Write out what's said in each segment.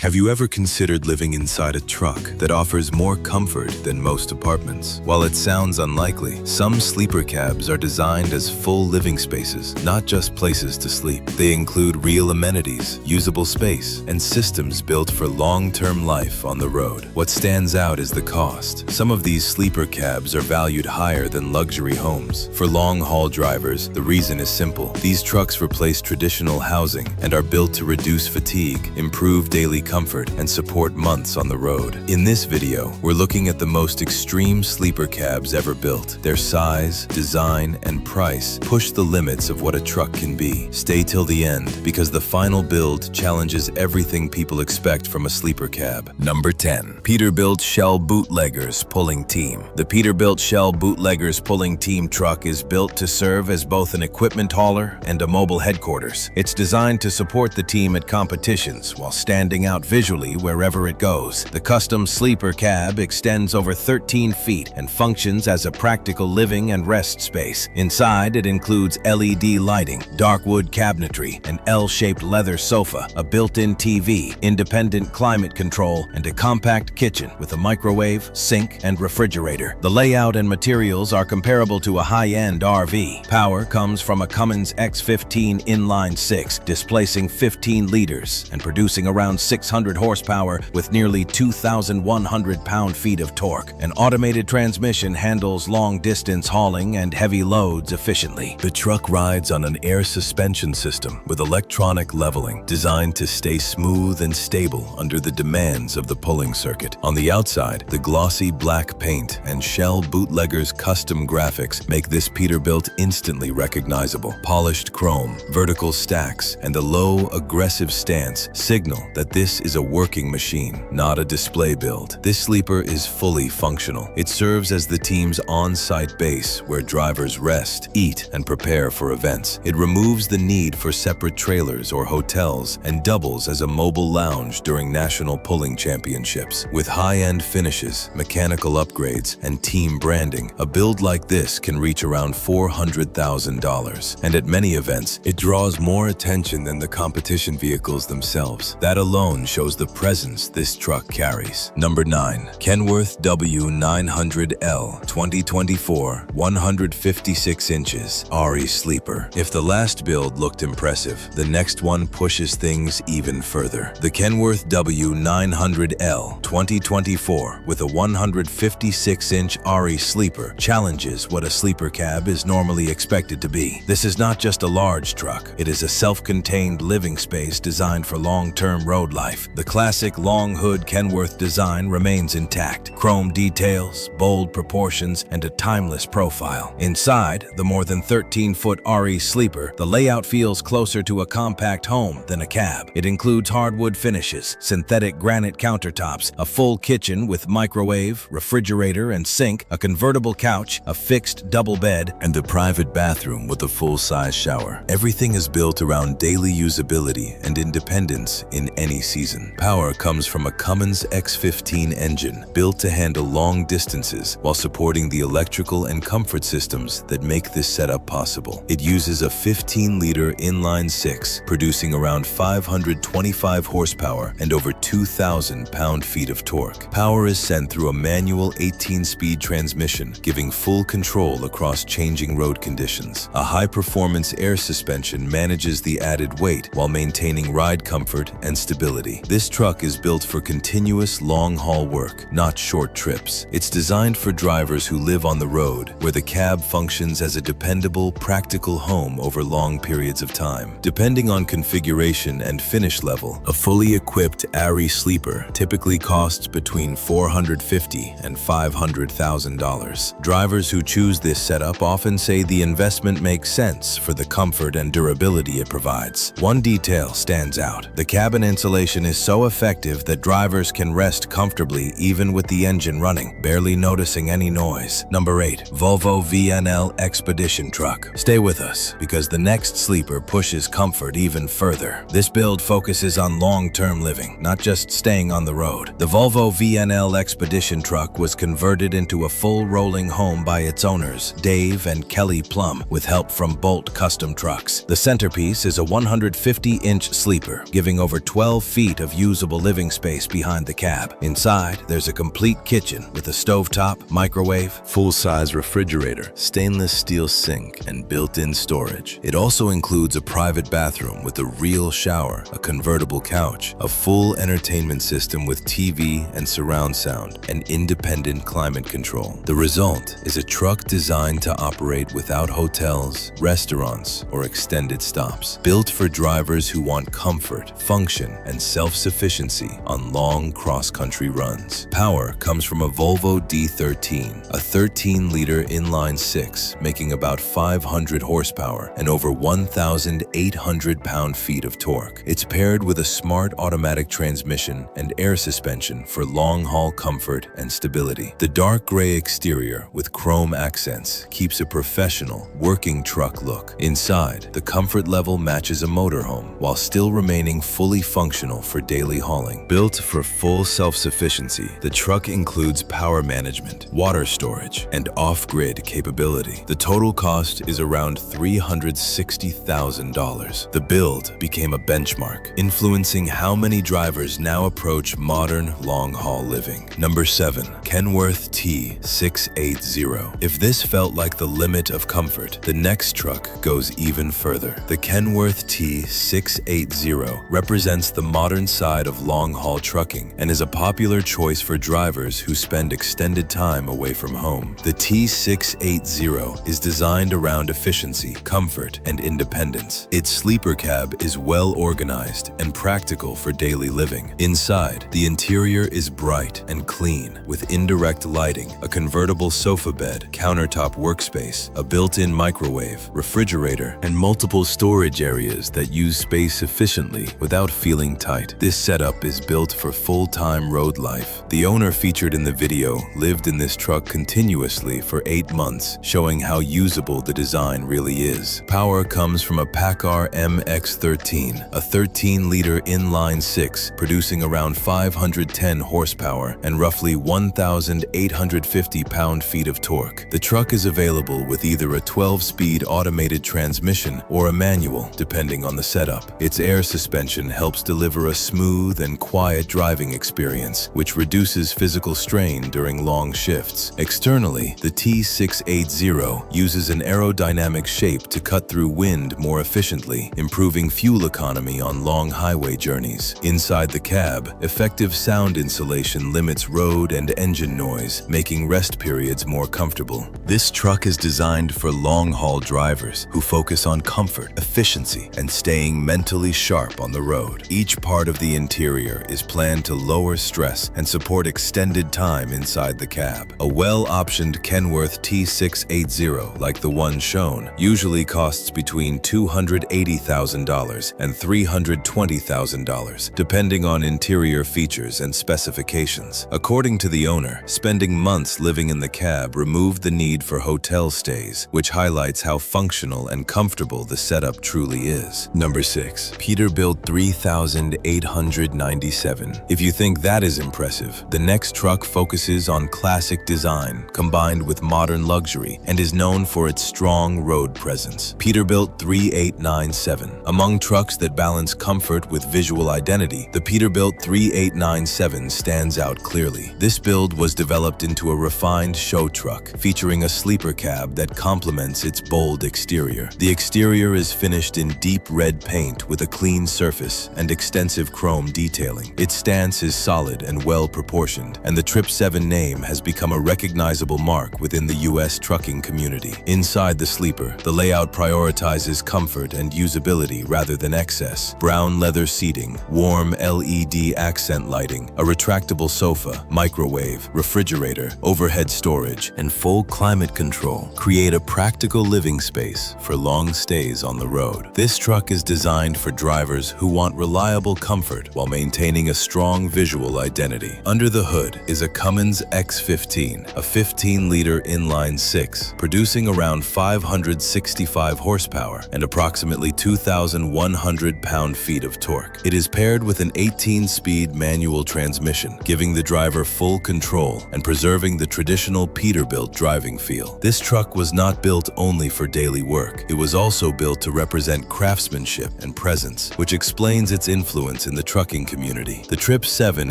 Have you ever considered living inside a truck that offers more comfort than most apartments? While it sounds unlikely, some sleeper cabs are designed as full living spaces, not just places to sleep. They include real amenities, usable space, and systems built for long-term life on the road. What stands out is the cost. Some of these sleeper cabs are valued higher than luxury homes. For long-haul drivers, the reason is simple. These trucks replace traditional housing and are built to reduce fatigue, improve daily comfort, and support months on the road. In this video, we're looking at the most extreme sleeper cabs ever built. Their size, design, and price push the limits of what a truck can be. Stay till the end, because the final build challenges everything people expect from a sleeper cab. Number 10. Peterbilt Shell Bootleggers Pulling Team. The Peterbilt Shell Bootleggers Pulling Team truck is built to serve as both an equipment hauler and a mobile headquarters. It's designed to support the team at competitions while standing out visually wherever it goes. The custom sleeper cab extends over 13 feet and functions as a practical living and rest space. Inside, it includes LED lighting, dark wood cabinetry, an L-shaped leather sofa, a built-in TV, independent climate control, and a compact kitchen with a microwave, sink, and refrigerator. The layout and materials are comparable to a high-end RV. Power comes from a Cummins X15 inline-6, displacing 15 liters and producing around 600 horsepower with nearly 2,100 pound-feet of torque. An automated transmission handles long-distance hauling and heavy loads efficiently. The truck rides on an air suspension system with electronic leveling, designed to stay smooth and stable under the demands of the pulling circuit. On the outside, the glossy black paint and Shell Bootleggers custom graphics make this Peterbilt instantly recognizable. Polished chrome, vertical stacks, and a low, aggressive stance signal that this is a working machine, not a display build. This sleeper is fully functional. It serves as the team's on-site base where drivers rest, eat, and prepare for events. It removes the need for separate trailers or hotels and doubles as a mobile lounge during national pulling championships. With high-end finishes, mechanical upgrades, and team branding, a build like this can reach around $400,000. And at many events, it draws more attention than the competition vehicles themselves. That alone shows the presence this truck carries. Number 9. Kenworth W900L 2024 156 inches ARRI Sleeper. If the last build looked impressive, the next one pushes things even further. The Kenworth W900L 2024 with a 156-inch ARRI Sleeper challenges what a sleeper cab is normally expected to be. This is not just a large truck. It is a self-contained living space designed for long-term road life. The classic long hood Kenworth design remains intact. Chrome details, bold proportions, and a timeless profile. Inside, the more than 13-foot ARRI Sleeper, the layout feels closer to a compact home than a cab. It includes hardwood finishes, synthetic granite countertops, a full kitchen with microwave, refrigerator, and sink, a convertible couch, a fixed double bed, and a private bathroom with a full-size shower. Everything is built around daily usability and independence in any season. Power comes from a Cummins X15 engine built to handle long distances while supporting the electrical and comfort systems that make this setup possible. It uses a 15-liter inline-6, producing around 525 horsepower and over 2,000 pound-feet of torque. Power is sent through a manual 18-speed transmission, giving full control across changing road conditions. A high-performance air suspension manages the added weight while maintaining ride comfort and stability. This truck is built for continuous long-haul work, not short trips. It's designed for drivers who live on the road, where the cab functions as a dependable, practical home over long periods of time. Depending on configuration and finish level, a fully equipped ARRI Sleeper typically costs between $450,000 and $500,000. Drivers who choose this setup often say the investment makes sense for the comfort and durability it provides. One detail stands out. The cabin insulation is so effective that drivers can rest comfortably even with the engine running, barely noticing any noise. Number 8. Volvo VNL Expedition Truck. Stay with us, because the next sleeper pushes comfort even further. This build focuses on long-term living, not just staying on the road. The Volvo VNL Expedition Truck was converted into a full rolling home by its owners, Dave and Kelly Plum, with help from Bolt Custom Trucks. The centerpiece is a 150-inch sleeper, giving over 12 feet feet of usable living space behind the cab. Inside, there's a complete kitchen with a stovetop, microwave, full-size refrigerator, stainless steel sink, and built-in storage. It also includes a private bathroom with a real shower, a convertible couch, a full entertainment system with TV and surround sound, and independent climate control. The result is a truck designed to operate without hotels, restaurants, or extended stops. Built for drivers who want comfort, function, and self-sufficiency on long cross-country runs. Power comes from a Volvo D13, a 13-liter inline-six, making about 500 horsepower and over 1,800 pound-feet of torque. It's paired with a smart automatic transmission and air suspension for long-haul comfort and stability. The dark gray exterior with chrome accents keeps a professional, working truck look. Inside, the comfort level matches a motorhome while still remaining fully functional for daily hauling. Built for full self-sufficiency, the truck includes power management, water storage, and off-grid capability. The total cost is around $360,000. The build became a benchmark, influencing how many drivers now approach modern long-haul living. Number 7. Kenworth T680. If this felt like the limit of comfort, the next truck goes even further. The Kenworth T680 represents the modern side of long-haul trucking and is a popular choice for drivers who spend extended time away from home. The T680 is designed around efficiency, comfort, and independence. Its sleeper cab is well organized and practical for daily living. Inside, the interior is bright and clean with indirect lighting, a convertible sofa bed, countertop workspace, a built-in microwave, refrigerator, and multiple storage areas that use space efficiently without feeling tight. This setup is built for full-time road life. The owner featured in the video lived in this truck continuously for 8 months, showing how usable the design really is. Power comes from a PACCAR MX-13, a 13-liter inline-six, producing around 510 horsepower and roughly 1,850 pound-feet of torque. The truck is available with either a 12-speed automated transmission or a manual, depending on the setup. Its air suspension helps deliver a smooth and quiet driving experience, which reduces physical strain during long shifts. Externally, the T680 uses an aerodynamic shape to cut through wind more efficiently, improving fuel economy on long highway journeys. Inside the cab, effective sound insulation limits road and engine noise, making rest periods more comfortable. This truck is designed for long-haul drivers who focus on comfort, efficiency, and staying mentally sharp on the road. Each part of the interior is planned to lower stress and support extended time inside the cab. A well-optioned Kenworth T680, like the one shown, usually costs between $280,000 and $320,000, depending on interior features and specifications. According to the owner, spending months living in the cab removed the need for hotel stays, which highlights how functional and comfortable the setup truly is. Number 6. Peterbilt 3897. If you think that is impressive, the next truck focuses on classic design combined with modern luxury and is known for its strong road presence. Peterbilt 3897. Among trucks that balance comfort with visual identity, the Peterbilt 3897 stands out clearly. This build was developed into a refined show truck, featuring a sleeper cab that complements its bold exterior. The exterior is finished in deep red paint with a clean surface and extensive chrome detailing. Its stance is solid and well proportioned, and the Trip 7 name has become a recognizable mark within the U.S. trucking community. Inside the sleeper, the layout prioritizes comfort and usability rather than excess. Brown leather seating, warm LED accent lighting, a retractable sofa, microwave, refrigerator, overhead storage, and full climate control create a practical living space for long stays on the road. This truck is designed for drivers who want reliable comfort while maintaining a strong visual identity. Under the hood is a Cummins X15, a 15-liter inline-six, producing around 565 horsepower and approximately 2,100 pound-feet of torque. It is paired with an 18-speed manual transmission, giving the driver full control control and preserving the traditional Peterbilt driving feel. This truck was not built only for daily work. It was also built to represent craftsmanship and presence, which explains its influence in the trucking community. The Trip 7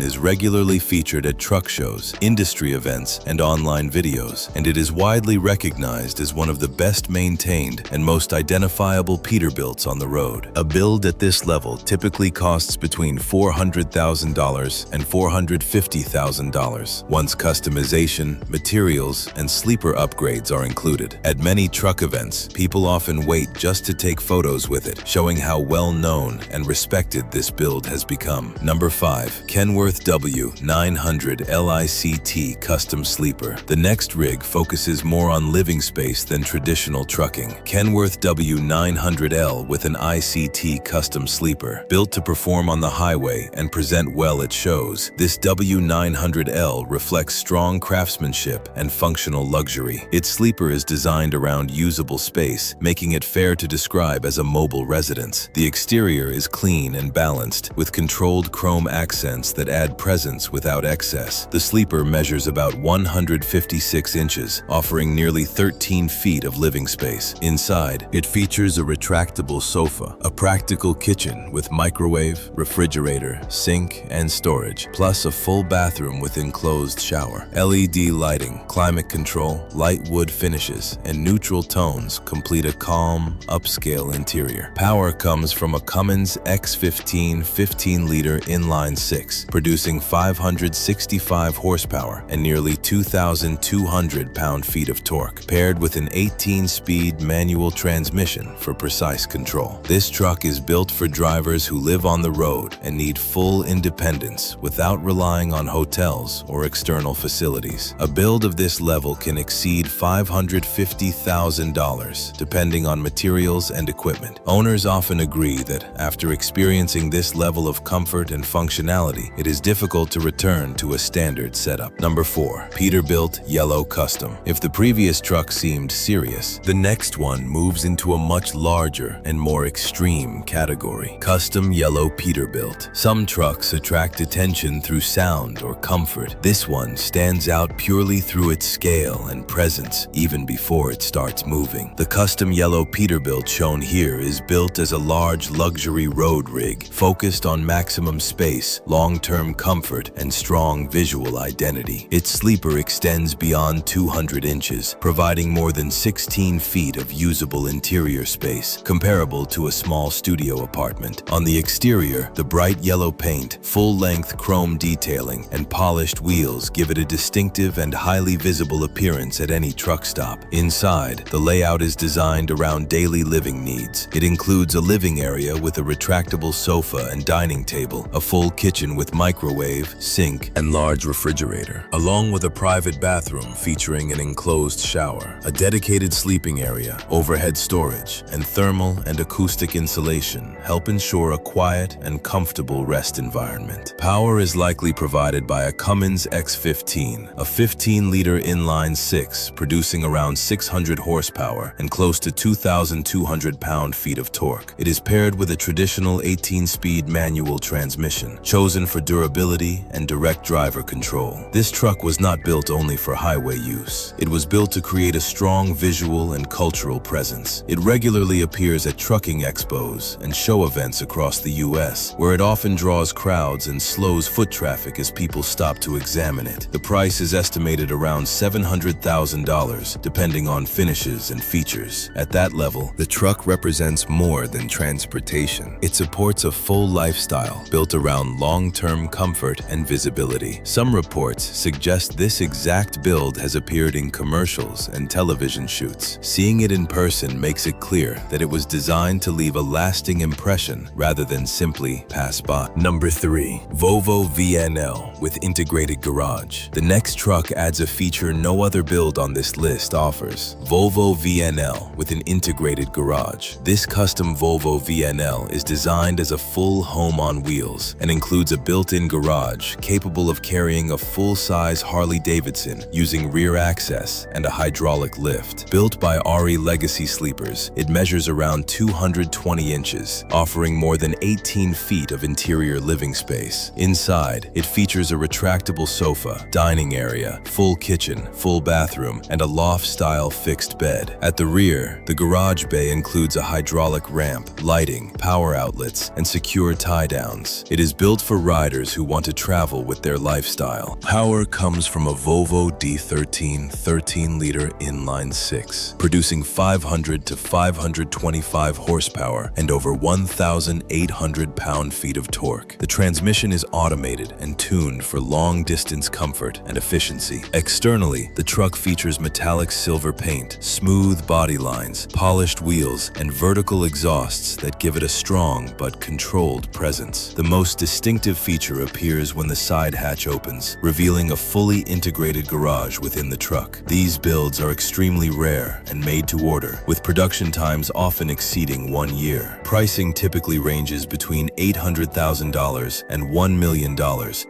is regularly featured at truck shows, industry events, and online videos, and it is widely recognized as one of the best maintained and most identifiable Peterbilts on the road. A build at this level typically costs between $400,000 and $450,000 once customization, materials, and sleeper upgrades are included. At many truck events, people often wait just to take photos with it, showing how well known and respected this build has become. Number 5. Kenworth W900L ARRI Custom Sleeper. The next rig focuses more on living space than traditional trucking. Kenworth W900L with an ICT custom sleeper. Built to perform on the highway and present well at shows, this W900L reflects strong craftsmanship and functional luxury. Its sleeper is designed around usable space, making it fair to describe as a mobile residence. The exterior is clean and balanced, with controlled chrome accents that add presence without excess. The sleeper measures about 156 inches, offering nearly 13 feet of living space. Inside, it features a retractable sofa, a practical kitchen with microwave, refrigerator, sink, and storage, plus a full bathroom with enclosed shower. LED lighting, climate control, light wood finishes, and neutral tones complete a calm, upscale interior. Power comes from a Cummins X15 15-liter inline-six, producing 565 horsepower and nearly 2,200 pound-feet of torque, paired with an 18-speed manual transmission for precise control. This truck is built for drivers who live on the road and need full independence without relying on hotels or external facilities. A build of this level can exceed $550,000 depending on materials and equipment. Owners often agree that after experiencing this level of comfort and functionality, it is difficult to return to a standard setup. Number 4. Peterbilt Yellow Custom. If the previous truck seemed serious, the next one moves into a much larger and more extreme category. Custom Yellow Peterbilt. Some trucks attract attention through sound or comfort. This one stands out purely through its scale and presence, even before it starts moving. The custom Yellow Peterbilt shown here is built as a large luxury road rig, focused on maximum space, long-term comfort, and strong visual identity. Its sleeper extends beyond 200 inches, providing more than 16 feet of usable interior space, comparable to a small studio apartment. On the exterior, the bright yellow paint, full-length chrome detailing, and polished wheels give it a distinctive and highly visible appearance at any truck stop. Inside, the layout is designed around daily living needs. It includes a living area with a retractable sofa and dining table, a full kitchen with microwave, sink, and large refrigerator, along with a private bathroom featuring an enclosed shower, a dedicated sleeping area, overhead storage, and thermal and acoustic insulation help ensure a quiet and comfortable rest environment. Power is likely provided by a Cummins X15, a 15-liter inline-six producing around 600 horsepower and close to 2,200 pound-feet of torque. It is paired with a traditional 18-speed manual transmission, chosen for durability and direct driver control. This truck was not built only for highway use. It was built to create a strong visual and cultural presence. It regularly appears at trucking expos and show events across the U.S., where it often draws crowds and slows foot traffic as people stop to examine it. The price is estimated around $700,000, depending on finishes and features. At that level, the truck represents more than transportation. It supports a full lifestyle built around long-term comfort and visibility. Some reports suggest this exact build has appeared in commercials and television shoots. Seeing it in person makes it clear that it was designed to leave a lasting impression rather than simply pass by. Number 3. Volvo VNL with integrated garage. The next truck adds a feature no other build on this list offers: Volvo VNL with an integrated garage. This custom Volvo VNL is designed as a full home on wheels and includes a built-in garage capable of carrying a full-size Harley-Davidson using rear access and a hydraulic lift. Built by ARRI Legacy Sleepers, it measures around 220 inches, offering more than 18 feet of interior living space. Inside, it features a retractable sofa sofa, dining area, full kitchen, full bathroom, and a loft-style fixed bed. At the rear, the garage bay includes a hydraulic ramp, lighting, power outlets, and secure tie-downs. It is built for riders who want to travel with their lifestyle. Power comes from a Volvo D13 13-liter inline six, producing 500 to 525 horsepower and over 1,800 pound-feet of torque. The transmission is automated and tuned for long-distance comfort and efficiency. Externally, the truck features metallic silver paint, smooth body lines, polished wheels, and vertical exhausts that give it a strong but controlled presence. The most distinctive feature appears when the side hatch opens, revealing a fully integrated garage within the truck. These builds are extremely rare and made to order, with production times often exceeding 1 year. Pricing typically ranges between $800,000 and $1 million,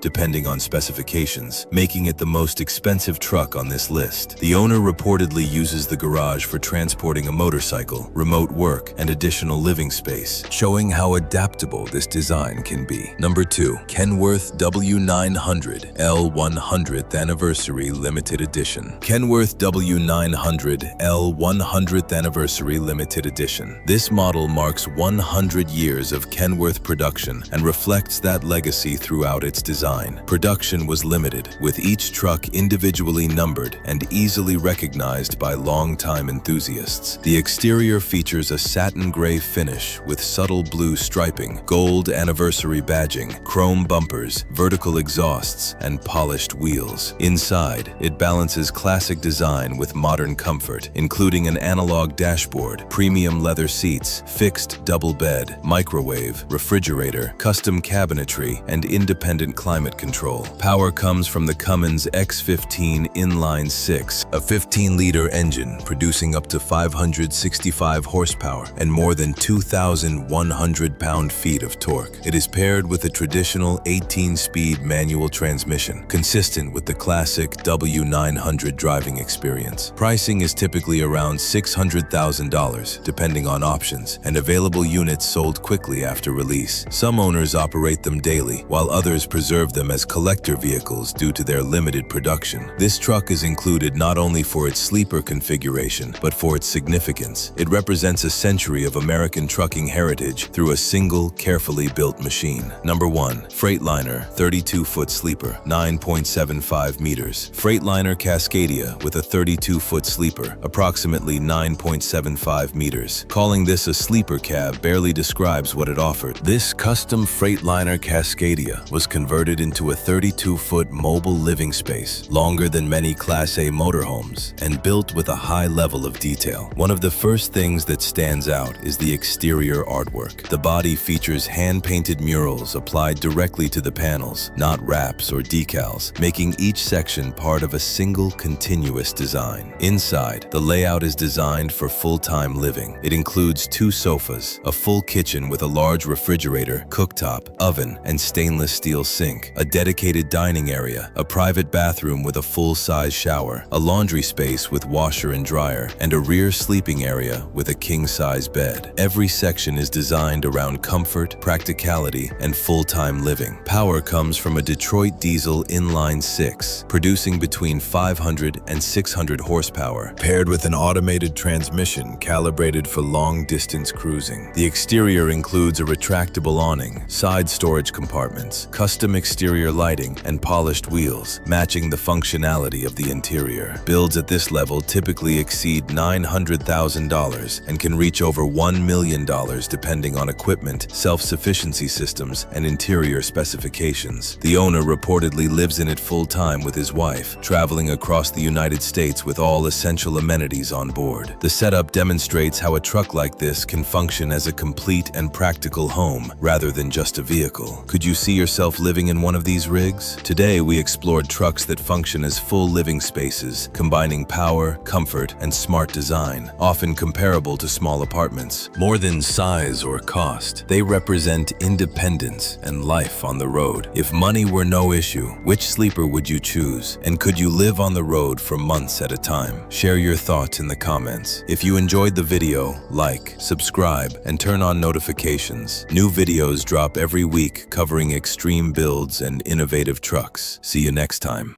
depending on specifications, making it the most expensive truck on this list. The owner reportedly uses the garage for transporting a motorcycle, remote work, and additional living space, showing how adaptable this design can be. Number 2. Kenworth W900L 100th Anniversary Limited Edition. Kenworth W900L 100th Anniversary Limited Edition. This model marks 100 years of Kenworth production and reflects that legacy throughout its design. Production was limited, with each truck individually numbered and easily recognized by longtime enthusiasts. The exterior features a satin gray finish with subtle blue striping, gold anniversary badging, chrome bumpers, vertical exhausts, and polished wheels. Inside, it balances classic design with modern comfort, including an analog dashboard, premium leather seats, fixed double bed, microwave, refrigerator, custom cabinetry, and independent climate control. Power comes from the Cummins X15 inline six, a 15-liter engine producing up to 565 horsepower and more than 2,100 pound-feet of torque. It is paired with a traditional 18-speed manual transmission, consistent with the classic W900 driving experience. Pricing is typically around $600,000, depending on options, and available units sold quickly after release. Some owners operate them daily, while others preserve them as collector vehicles due to their limited production. This truck is included not only for its sleeper configuration, but for its significance. It represents a century of American trucking heritage through a single, carefully built machine. Number 1. Freightliner 32-foot sleeper, 9.75 meters. Freightliner Cascadia with a 32-foot sleeper, approximately 9.75 meters. Calling this a sleeper cab barely describes what it offered. This custom Freightliner Cascadia was converted into a 32-foot mobile living space, longer than many Class A motorhomes, and built with a high level of detail. One of the first things that stands out is the exterior artwork. The body features hand-painted murals applied directly to the panels, not wraps or decals, making each section part of a single continuous design. Inside, the layout is designed for full-time living. It includes 2 sofas, a full kitchen with a large refrigerator, cooktop, oven, and stainless steel sink, a dedicated dining area, a private bathroom with a full-size shower, a laundry space with washer and dryer, and a rear sleeping area with a king-size bed. Every section is designed around comfort, practicality, and full-time living. Power comes from a Detroit diesel inline six, producing between 500 and 600 horsepower, paired with an automated transmission calibrated for long-distance cruising. The exterior includes a retractable awning, side storage compartments, custom exterior lighting, and polished wheels, matching the functionality of the interior. Builds at this level typically exceed $900,000 and can reach over $1 million depending on equipment, self-sufficiency systems, and interior specifications. The owner reportedly lives in it full-time with his wife, traveling across the United States with all essential amenities on board. The setup demonstrates how a truck like this can function as a complete and practical home rather than just a vehicle. Could you see yourself living in one of these rigs? Today, we explored trucks that function as full living spaces, combining power, comfort, and smart design, often comparable to small apartments. More than size or cost, they represent independence and life on the road. If money were no issue, which sleeper would you choose? And could you live on the road for months at a time? Share your thoughts in the comments. If you enjoyed the video, like, subscribe, and and turn on notifications. New videos drop every week covering extreme builds and innovative trucks. See you next time.